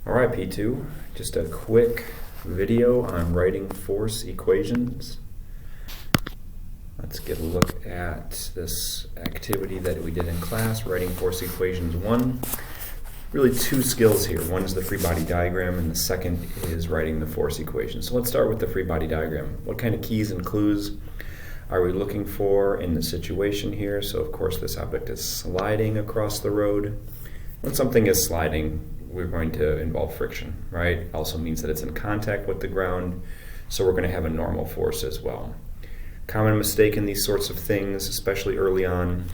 All right, P2, just a quick video on writing force equations. Let's get a look at this activity that we did in class, writing force equations 1. Really two skills here. One is the free body diagram, and the second is writing the force equation. So let's start with the free body diagram. What kind of keys and clues are we looking for in the situation here? So of course this object is sliding across the road. When something is sliding, we're going to involve friction, right? Also means that it's in contact with the ground, so we're going to have a normal force as well. Common mistake in these sorts of things, especially early on,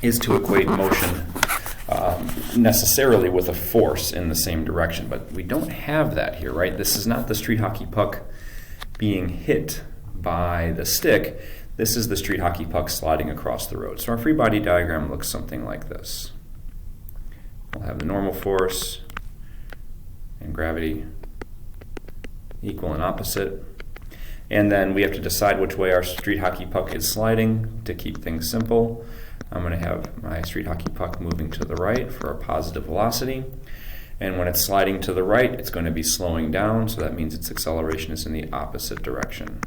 is to equate motion necessarily with a force in the same direction, but we don't have that here, right? This is not the street hockey puck being hit by the stick. This is the street hockey puck sliding across the road. So our free body diagram looks something like this. We'll have the normal force and gravity equal and opposite. And then we have to decide which way our street hockey puck is sliding to keep things simple. I'm going to have my street hockey puck moving to the right for a positive velocity. And when it's sliding to the right, it's going to be slowing down, so that means its acceleration is in the opposite direction.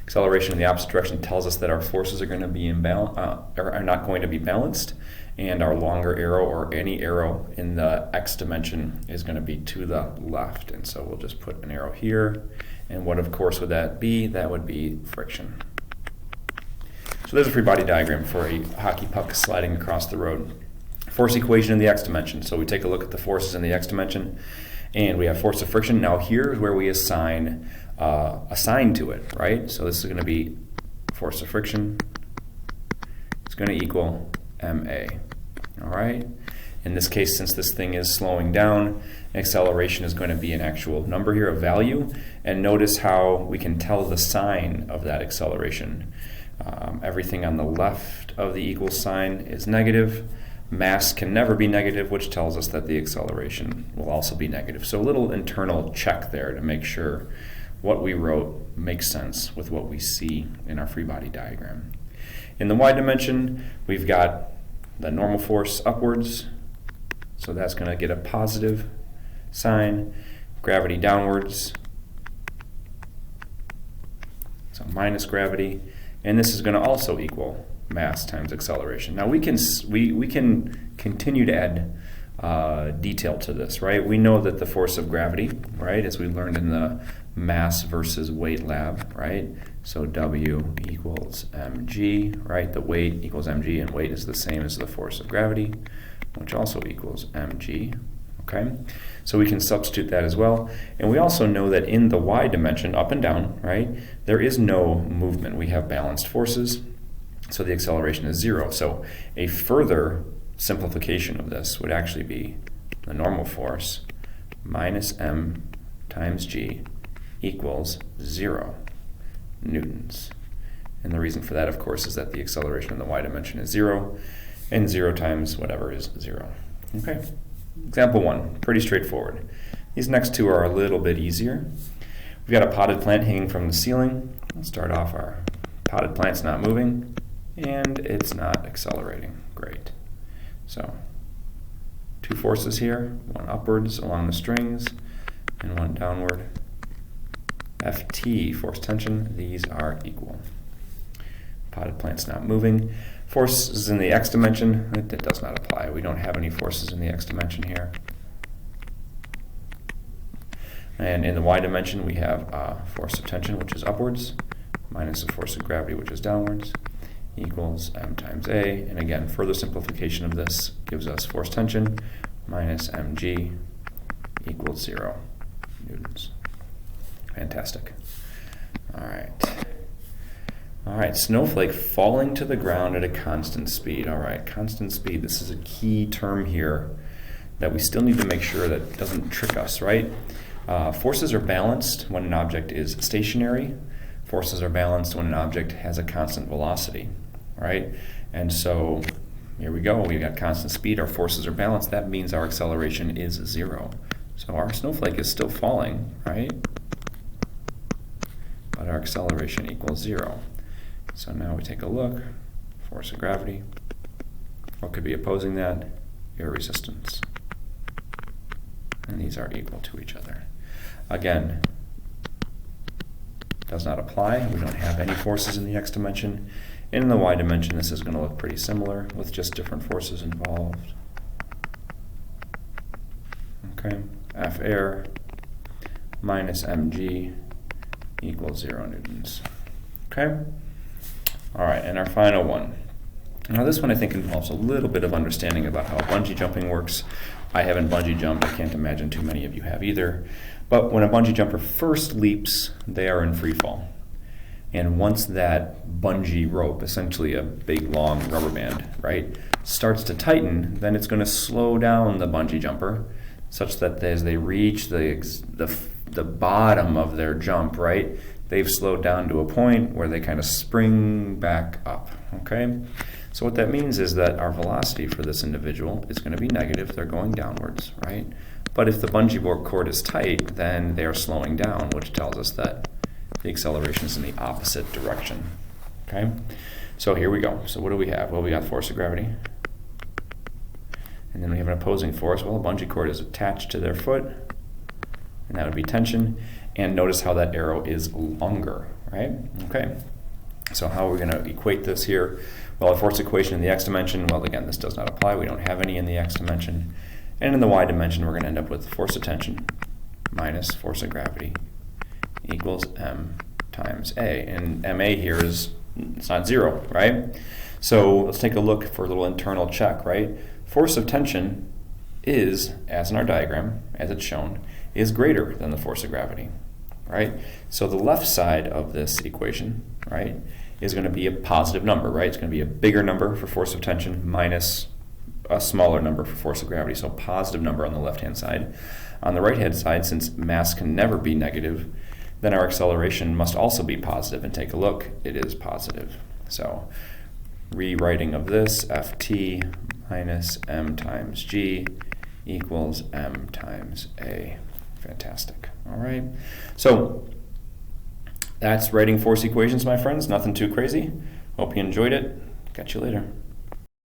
Acceleration in the opposite direction tells us that our forces are going to be are not going to be balanced, and our longer arrow or any arrow in the x dimension is going to be to the left. And so we'll just put an arrow here. And what, of course, would that be? That would be friction. So there's a free body diagram for a hockey puck sliding across the road. Force equation in the x dimension. So we take a look at the forces in the x dimension, and we have force of friction. Now here's where we assign a sign to it, right? So this is going to be force of friction. It's going to equal ma. All right? In this case, since this thing is slowing down, acceleration is going to be an actual number here, a value. And notice how we can tell the sign of that acceleration. Everything on the left of the equal sign is negative. Mass can never be negative, which tells us that the acceleration will also be negative. So a little internal check there to make sure what we wrote makes sense with what we see in our free body diagram. In the y dimension, we've got the normal force upwards, so that's going to get a positive sign. Gravity downwards, so minus gravity, and this is going to also equal mass times acceleration. Now we can continue to add detail to this, right? We know that the force of gravity, right, as we learned in the mass versus weight lab, right? So W equals mg, right? The weight equals mg, and weight is the same as the force of gravity, which also equals mg. Okay, so we can substitute that as well. And we also know that in the y dimension, up and down, right, there is no movement. We have balanced forces, so the acceleration is 0. So a further simplification of this would actually be the normal force minus m times g equals 0 newtons. And the reason for that, of course, is that the acceleration in the y dimension is 0, and 0 times whatever is 0. Okay. Example 1, pretty straightforward. These next two are a little bit easier. We've got a potted plant hanging from the ceiling. Let's start off. Our potted plant's not moving, and it's not accelerating. Great. So, two forces here, one upwards along the strings, and one downward. Ft, force tension, these are equal. Potted plant's not moving. Forces in the x dimension, that does not apply. We don't have any forces in the x dimension here. And in the y dimension, we have force of tension, which is upwards, minus the force of gravity, which is downwards, equals m times a. And again, further simplification of this gives us force tension minus mg equals 0 newtons. Fantastic. All right. All right, snowflake falling to the ground at a constant speed. All right, constant speed. This is a key term here that we still need to make sure that doesn't trick us, right? Forces are balanced when an object is stationary. Forces are balanced when an object has a constant velocity, right? And so here we go. We've got constant speed. Our forces are balanced. That means our acceleration is 0. So our snowflake is still falling, right? But our acceleration equals 0. So now we take a look, force of gravity. What could be opposing that? Air resistance. and these are equal to each other. Again, does not apply. We don't have any forces in the x dimension. And in the y dimension, this is going to look pretty similar with just different forces involved. Okay, F air minus mg equals 0 newtons. Okay? All right, and our final one. Now this one I think involves a little bit of understanding about how bungee jumping works. I haven't bungee jumped. I can't imagine too many of you have either. But when a bungee jumper first leaps, they are in free fall. And once that bungee rope, essentially a big long rubber band, right, starts to tighten, then it's going to slow down the bungee jumper such that as they reach the bottom of their jump, right, they've slowed down to a point where they kind of spring back up, okay? So what that means is that our velocity for this individual is going to be negative. They're going downwards, right? But if the bungee cord is tight, then they are slowing down, which tells us that the acceleration is in the opposite direction, okay? So here we go. So what do we have? Well, we got force of gravity. And then we have an opposing force. Well, a bungee cord is attached to their foot, and that would be tension. And notice how that arrow is longer, right? Okay. So how are we going to equate this here? Well, a force equation in the x dimension, well, again, this does not apply. We don't have any in the x dimension. And in the y dimension, we're going to end up with force of tension minus force of gravity equals m times a. And ma here is, it's not 0, right? So let's take a look for a little internal check, right? Force of tension is, as in our diagram, as it's shown, is greater than the force of gravity, right? So the left side of this equation, right, is going to be a positive number, right? It's going to be a bigger number for force of tension minus a smaller number for force of gravity. So positive number on the left-hand side. On the right-hand side, since mass can never be negative, then our acceleration must also be positive. And take a look, it is positive. So rewriting of this, ft minus m times g equals m times a. Fantastic. All right. So that's writing force equations, my friends. Nothing too crazy. Hope you enjoyed it. Catch you later.